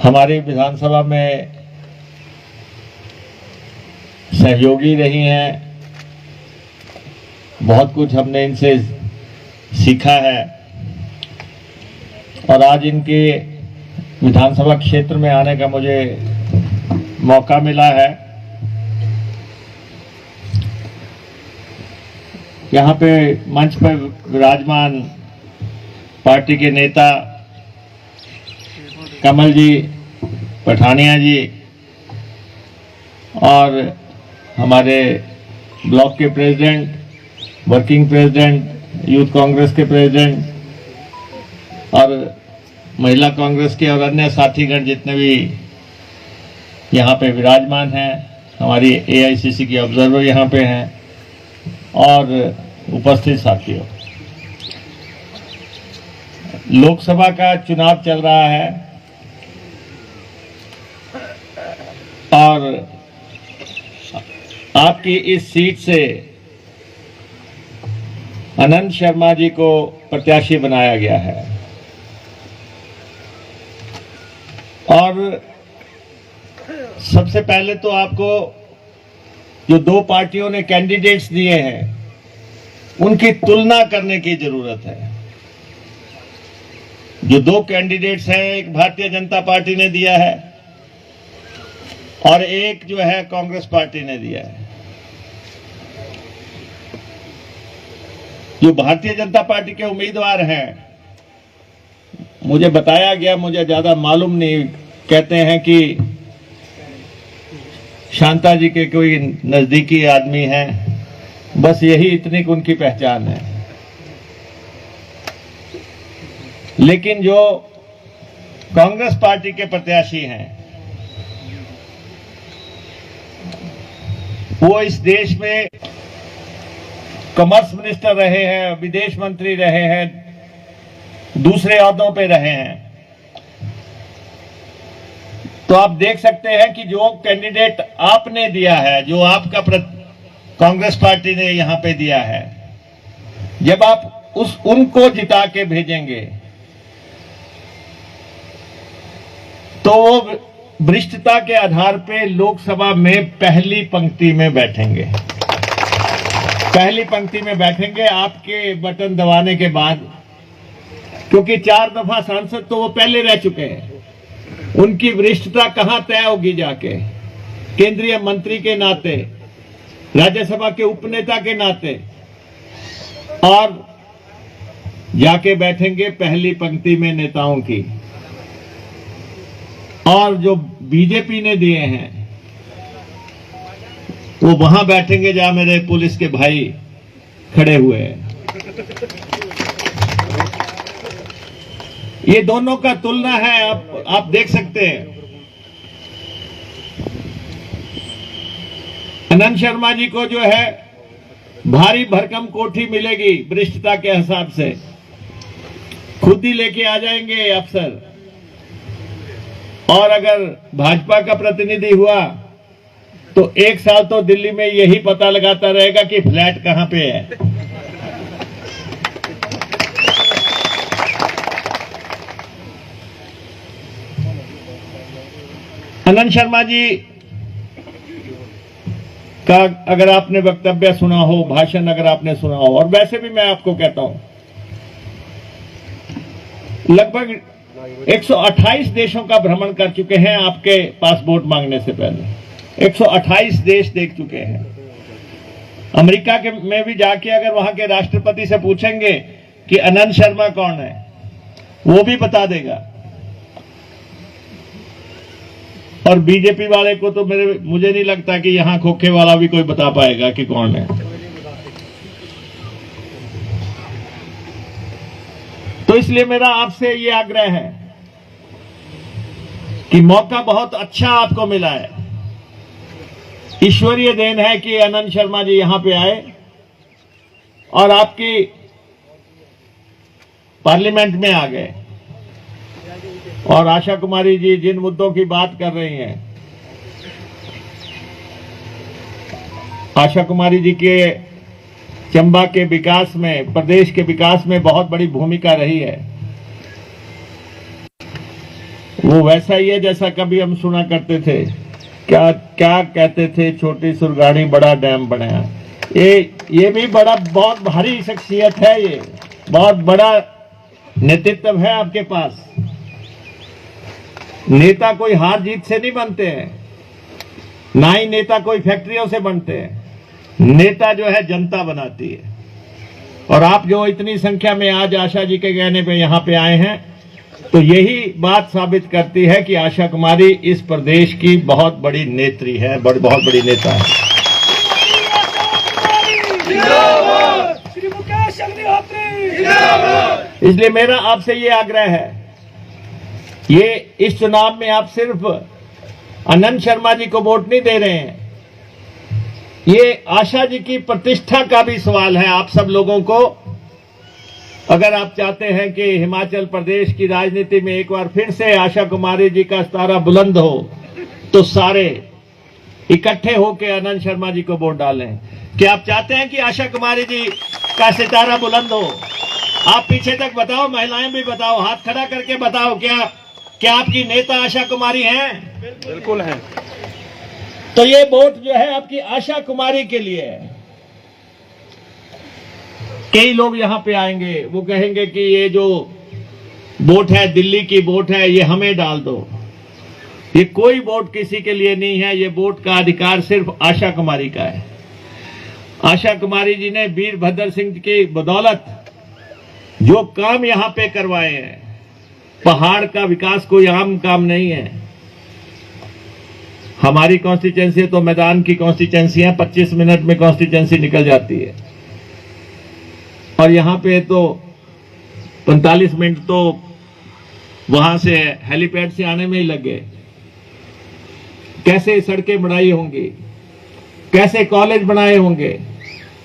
हमारी विधानसभा में सहयोगी रही हैं। बहुत कुछ हमने इनसे सीखा है और आज इनके विधानसभा क्षेत्र में आने का मुझे मौका मिला है। यहाँ पे मंच पर विराजमान पार्टी के नेता कमल जी, पठानिया जी और हमारे ब्लॉक के president, working president, youth Congress के प्रेसिडेंट और महिला कांग्रेस के और अन्य साथीगण जितने भी यहाँ पे विराजमान हैं, हमारी एआईसीसी की ऑब्जर्वर यहाँ पे हैं और उपस्थित साथियों, लोकसभा का चुनाव चल रहा है और आपकी इस सीट से अनंत शर्मा जी को प्रत्याशी बनाया गया है और सबसे पहले तो आपको जो दो पार्टियों ने कैंडिडेट्स दिए हैं उनकी तुलना करने की जरूरत है। जो दो कैंडिडेट्स हैं, एक भारतीय जनता पार्टी ने दिया है और एक जो है कांग्रेस पार्टी ने दिया है। जो भारतीय जनता पार्टी के उम्मीदवार हैं, मुझे बताया गया, मुझे ज्यादा मालूम नहीं, कहते हैं कि शांता जी के कोई नजदीकी आदमी हैं, बस यही इतनी उनकी पहचान है। लेकिन जो कांग्रेस पार्टी के प्रत्याशी हैं वो इस देश में कॉमर्स मिनिस्टर रहे हैं, विदेश मंत्री रहे हैं, दूसरे ओहदों पे रहे हैं। तो आप देख सकते हैं कि जो कैंडिडेट आपने दिया है, जो आपका कांग्रेस पार्टी ने यहां पे दिया है, जब आप उनको जिता के भेजेंगे तो वो वरिष्ठता के आधार पे लोकसभा में पहली पंक्ति में बैठेंगे। पहली पंक्ति में बैठेंगे आपके बटन दबाने के बाद, क्योंकि 4 दफा सांसद तो वो पहले रह चुके हैं। उनकी वरिष्ठता कहां तय होगी जाके, केंद्रीय मंत्री के नाते, राज्यसभा के उपनेता के नाते, और जाके बैठेंगे पहली पंक्ति में नेताओं की। और जो बीजेपी ने दिए हैं वो वहां बैठेंगे जहां मेरे पुलिस के भाई खड़े हुए हैं। ये दोनों का तुलना है, आप देख सकते हैं। अनंत शर्मा जी को जो है भारी भरकम कोठी मिलेगी वरिष्ठता के हिसाब से, खुद ही लेके आ जाएंगे अफसर। और अगर भाजपा का प्रतिनिधि हुआ तो 1 साल तो दिल्ली में यही पता लगाता रहेगा कि फ्लैट कहां पे है। अनंत शर्मा जी का अगर आपने वक्तव्य सुना हो, भाषण अगर आपने सुना हो, और वैसे भी मैं आपको कहता हूं, लगभग 128 देशों का भ्रमण कर चुके हैं आपके पासपोर्ट मांगने से पहले। 128 देश देख चुके हैं। अमेरिका के में भी जाके अगर वहां के राष्ट्रपति से पूछेंगे कि अनंत शर्मा कौन है, वो भी बता देगा। और बीजेपी वाले को तो मुझे नहीं लगता कि यहां खोखे वाला भी कोई बता पाएगा कि कौन है। तो इसलिए मेरा आपसे ये आग्रह है कि मौका बहुत अच्छा आपको मिला है। ईश्वरीय देन है कि अनंत शर्मा जी यहां पे आए और आपकी पार्लियामेंट में आ गए। और आशा कुमारी जी जिन मुद्दों की बात कर रही हैं, आशा कुमारी जी के चंबा के विकास में, प्रदेश के विकास में बहुत बड़ी भूमिका रही है। वो वैसा ही है जैसा कभी हम सुना करते थे। क्या क्या कहते थे, छोटी सुरगाड़ी बड़ा डैम बनाया। ये भी बड़ा बहुत भारी शख्सियत है, ये बहुत बड़ा नेतृत्व है आपके पास। नेता कोई हार जीत से नहीं बनते हैं, ना ही नेता कोई फैक्ट्रियों से बनते हैं। नेता जो है जनता बनाती है। और आप जो इतनी संख्या में आज आशा जी के कहने पे यहां पे आए हैं, तो यही बात साबित करती है कि आशा कुमारी इस प्रदेश की बहुत बड़ी नेत्री है, बहुत बड़ी नेता है। इसलिए मेरा आपसे ये आग्रह है, ये इस चुनाव में आप सिर्फ आनंद शर्मा जी को वोट नहीं दे रहे हैं, ये आशा जी की प्रतिष्ठा का भी सवाल है। आप सब लोगों को, अगर आप चाहते हैं कि हिमाचल प्रदेश की राजनीति में एक बार फिर से आशा कुमारी जी का सितारा बुलंद हो, तो सारे इकट्ठे होकर आनंद शर्मा जी को वोट डालें। क्या आप चाहते हैं कि आशा कुमारी जी का सितारा बुलंद हो? आप पीछे तक बताओ, महिलाएं भी बताओ, हाथ खड़ा करके बताओ, क्या आपकी नेता आशा कुमारी हैं? बिल्कुल हैं। तो ये वोट जो है आपकी आशा कुमारी के लिए है। कई लोग यहां पे आएंगे, वो कहेंगे कि ये जो वोट है दिल्ली की वोट है, ये हमें डाल दो। ये कोई वोट किसी के लिए नहीं है, ये वोट का अधिकार सिर्फ आशा कुमारी का है। आशा कुमारी जी ने वीरभद्र सिंह की बदौलत जो काम यहां पे करवाए हैं, पहाड़ का विकास कोई आम काम नहीं है। हमारी कॉन्स्टिट्यूंसी तो मैदान की कॉन्स्टिट्यूंसी है, 25 मिनट में कॉन्स्टिट्यूंसी निकल जाती है, और यहां पे तो 45 मिनट तो वहां से हेलीपैड से आने में ही लग गए। कैसे सड़कें बनाई होंगी, कैसे कॉलेज बनाए होंगे,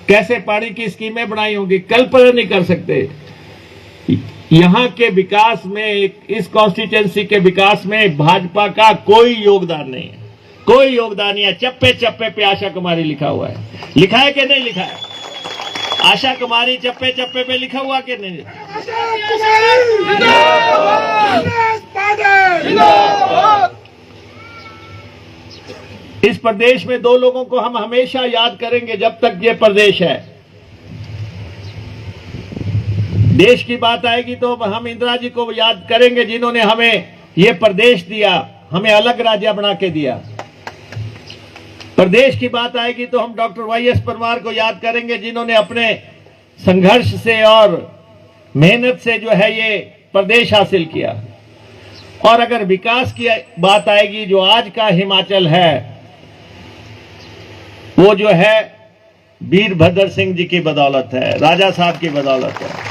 कैसे पानी की स्कीमें बनाई होंगी, कल्पना नहीं कर सकते। यहां के विकास में, इस कॉन्स्टिट्यूंसी के विकास में भाजपा का कोई योगदान नहीं है, कोई योगदान नहीं है। चप्पे चप्पे पे आशा कुमारी लिखा हुआ है। लिखा है कि नहीं लिखा है? आशा कुमारी चप्पे चप्पे पे लिखा हुआ कि नहीं? इस प्रदेश में दो लोगों को हम हमेशा याद करेंगे जब तक ये प्रदेश है। देश की बात आएगी तो हम इंदिरा जी को याद करेंगे, जिन्होंने हमें ये प्रदेश दिया, हमें अलग राज्य बना के दिया। प्रदेश की बात आएगी तो हम डॉक्टर वाईएस परमार को याद करेंगे, जिन्होंने अपने संघर्ष से और मेहनत से जो है ये प्रदेश हासिल किया। और अगर विकास की बात आएगी, जो आज का हिमाचल है, वो जो है वीरभद्र सिंह जी की बदौलत है, राजा साहब की बदौलत है।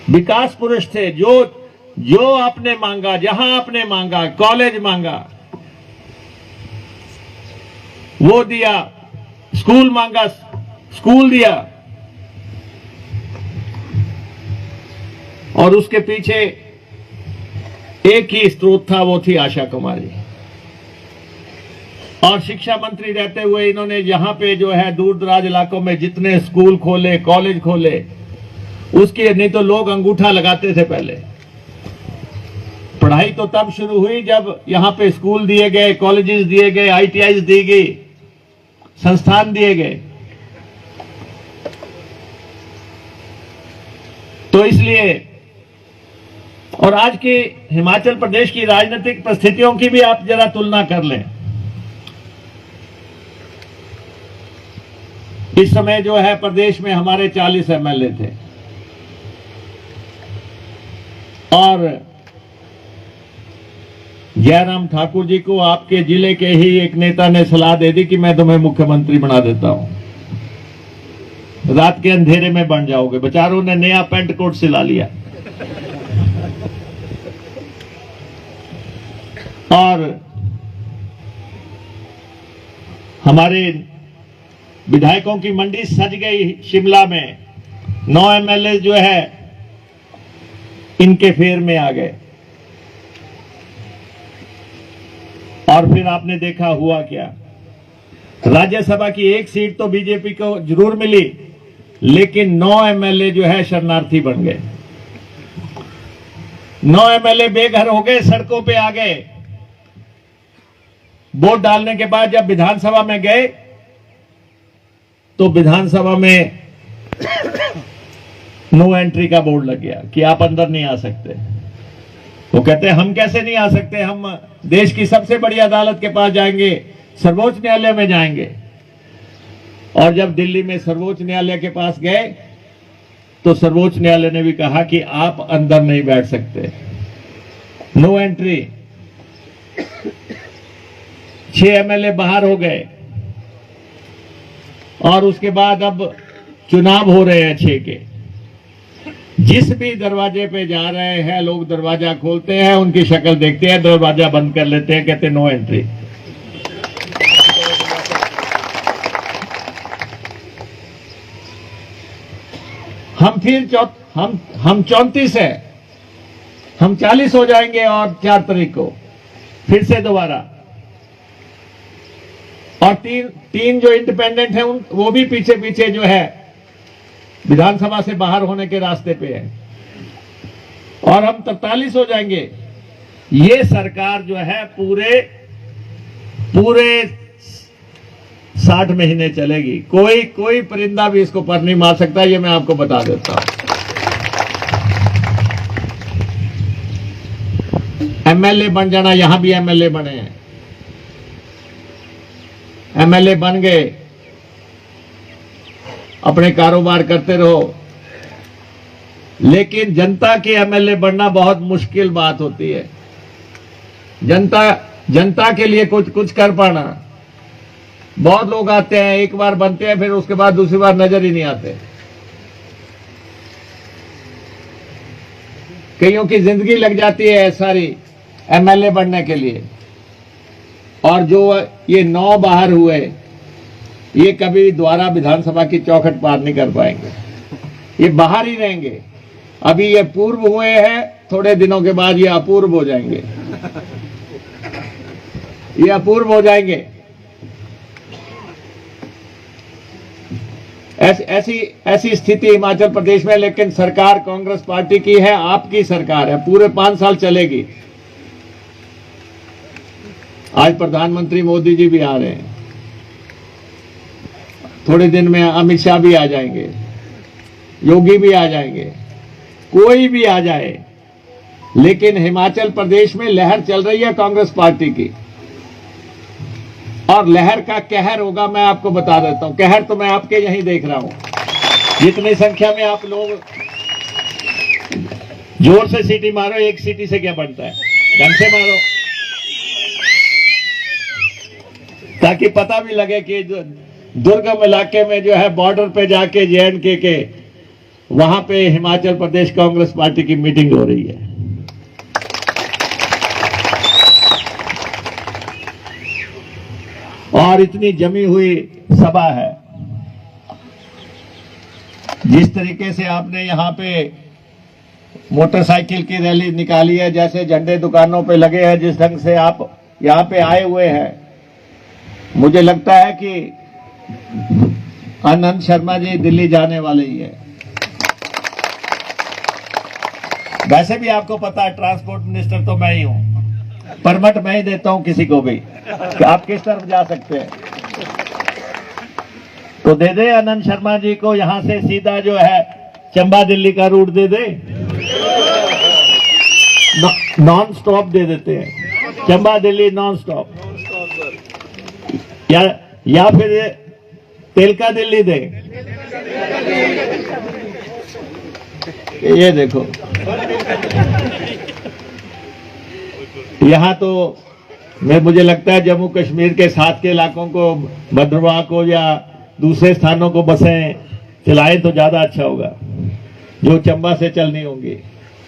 विकास पुरुष थे, जो आपने मांगा, जहां आपने मांगा, कॉलेज मांगा वो दिया, स्कूल मांगा स्कूल दिया, और उसके पीछे एक ही स्रोत था, वो थी आशा कुमारी। और शिक्षा मंत्री रहते हुए इन्होंने यहां पे जो है दूर दराज इलाकों में जितने स्कूल खोले, कॉलेज खोले, उसके नहीं तो लोग अंगूठा लगाते थे। पहले पढ़ाई तो तब शुरू हुई जब यहां पे स्कूल दिए गए, कॉलेजेस दिए गए, आईटीआई दी गई, संस्थान दिए गए। तो इसलिए, और आज की हिमाचल प्रदेश की राजनीतिक परिस्थितियों की भी आप जरा तुलना कर लें। इस समय जो है प्रदेश में हमारे 40 एमएलए थे, और जयराम ठाकुर जी को आपके जिले के ही एक नेता ने सलाह दे दी कि मैं तुम्हें मुख्यमंत्री बना देता हूं, रात के अंधेरे में बन जाओगे। बेचारों ने नया पेंट कोट सिला लिया, और हमारे विधायकों की मंडी सज गई शिमला में। 9 एमएलए जो है इनके फेर में आ गए, और फिर आपने देखा हुआ क्या। राज्यसभा की एक सीट तो बीजेपी को जरूर मिली, लेकिन 9 एमएलए जो है शरणार्थी बन गए। 9 एमएलए बेघर हो गए, सड़कों पे आ गए। वोट डालने के बाद जब विधानसभा में गए तो विधानसभा में नो एंट्री का बोर्ड लग गया कि आप अंदर नहीं आ सकते। वो कहते हैं हम कैसे नहीं आ सकते, हम देश की सबसे बड़ी अदालत के पास जाएंगे, सर्वोच्च न्यायालय में जाएंगे। और जब दिल्ली में सर्वोच्च न्यायालय के पास गए तो सर्वोच्च न्यायालय ने भी कहा कि आप अंदर नहीं बैठ सकते, नो एंट्री। 6 एमएलए बाहर हो गए और उसके बाद अब चुनाव हो रहे हैं 6 के। जिस भी दरवाजे पे जा रहे हैं लोग दरवाजा खोलते हैं, उनकी शक्ल देखते हैं, दरवाजा बंद कर लेते हैं, कहते हैं नो एंट्री। हम फिर हम 34 है, हम 40 हो जाएंगे और 4 तारीख को फिर से दोबारा। और तीन जो इंडिपेंडेंट हैं वो भी पीछे पीछे जो है विधानसभा से बाहर होने के रास्ते पे है, और हम 43 हो जाएंगे। ये सरकार जो है पूरे 60 महीने चलेगी। कोई परिंदा भी इसको पर नहीं मार सकता, ये मैं आपको बता देता हूं। एमएलए बन जाना, यहां भी एमएलए बने हैं, एमएलए बन गए, अपने कारोबार करते रहो। लेकिन जनता के एमएलए बनना बहुत मुश्किल बात होती है। जनता के लिए कुछ कर पाना। बहुत लोग आते हैं, एक बार बनते हैं, फिर उसके बाद दूसरी बार नजर ही नहीं आते। कईयों की जिंदगी लग जाती है सारी एमएलए बनने के लिए। और जो ये 9 बाहर हुए, ये कभी दोबारा विधानसभा की चौखट पार नहीं कर पाएंगे, ये बाहर ही रहेंगे। अभी ये पूर्व हुए हैं, थोड़े दिनों के बाद ये अपूर्व हो जाएंगे, ये अपूर्व हो जाएंगे। ऐसी स्थिति हिमाचल प्रदेश में। लेकिन सरकार कांग्रेस पार्टी की है, आपकी सरकार है, पूरे 5 साल चलेगी। आज प्रधानमंत्री मोदी जी भी आ रहे हैं, थोड़े दिन में अमित शाह भी आ जाएंगे, योगी भी आ जाएंगे, कोई भी आ जाए, लेकिन हिमाचल प्रदेश में लहर चल रही है कांग्रेस पार्टी की। और लहर का कहर होगा, मैं आपको बता देता हूं। कहर तो मैं आपके यहीं देख रहा हूं। जितनी संख्या में आप लोग जोर से सीटी मारो, एक सीटी से क्या बनता है, ढंग से मारो, ताकि पता भी लगे कि दुर्गम इलाके में जो है बॉर्डर पे जाके JNK के वहां पे हिमाचल प्रदेश कांग्रेस पार्टी की मीटिंग हो रही है। और इतनी जमी हुई सभा है। जिस तरीके से आपने यहां पे मोटरसाइकिल की रैली निकाली है, जैसे झंडे दुकानों पे लगे हैं, जिस ढंग से आप यहां पे आए हुए हैं, मुझे लगता है कि आनंद शर्मा जी दिल्ली जाने वाले ही है। वैसे भी आपको पता है ट्रांसपोर्ट मिनिस्टर तो मैं ही हूं, परमिट मैं ही देता हूं किसी को भी कि आप किस तरफ जा सकते हैं। तो दे दे आनंद शर्मा जी को यहां से सीधा जो है चंबा दिल्ली का रूट दे दे, नॉन स्टॉप दे देते हैं, चंबा दिल्ली नॉन स्टॉप। या फिर तेलका दिल्ली दे। ये देखो, यहां तो मुझे लगता है जम्मू कश्मीर के साथ के इलाकों को, भद्रवाह को या दूसरे स्थानों को बसें चलाए तो ज्यादा अच्छा होगा, जो चंबा से चलनी होंगी।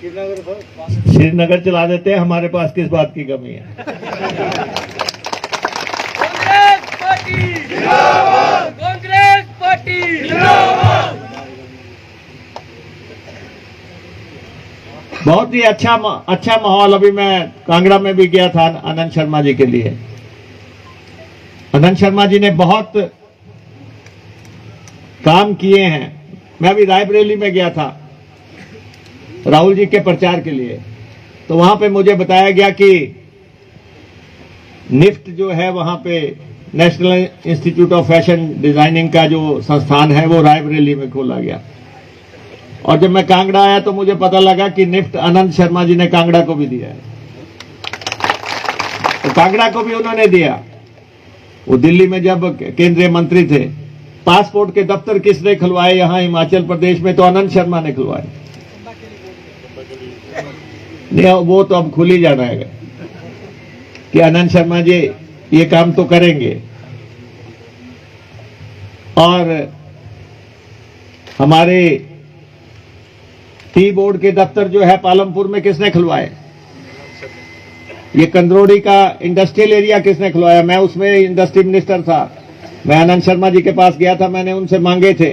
श्रीनगर चला देते हैं, हमारे पास किस बात की कमी है। कांग्रेस पार्टी बहुत ही अच्छा माहौल। अभी मैं कांगड़ा में भी गया था आनंद शर्मा जी के लिए। आनंद शर्मा जी ने बहुत काम किए हैं। मैं अभी रायबरेली में गया था राहुल जी के प्रचार के लिए। तो वहां पे मुझे बताया गया कि निफ्ट जो है वहां पे national institute of fashion designing का जो संस्थान है वो रायबरेली में खोला गया। और जब मैं कांगड़ा आया तो मुझे पता लगा कि निफ्ट आनंद शर्मा जी ने कांगड़ा को भी दिया है, तो कांगड़ा को भी उन्होंने दिया। वो दिल्ली में जब केंद्रीय मंत्री थे, पासपोर्ट के दफ्तर किसने खुलवाए यहां हिमाचल प्रदेश में? तो आनंद शर्मा ने खुलवाए। नहीं, वो तो अब खुल ही जाना है कि आनंद शर्मा जी ये काम तो करेंगे। और हमारे टी बोर्ड के दफ्तर जो है पालमपुर में किसने खुलवाए? ये कंदरोड़ी का इंडस्ट्रियल एरिया किसने खुलवाया? मैं उसमें इंडस्ट्री मिनिस्टर था, मैं आनंद शर्मा जी के पास गया था, मैंने उनसे मांगे थे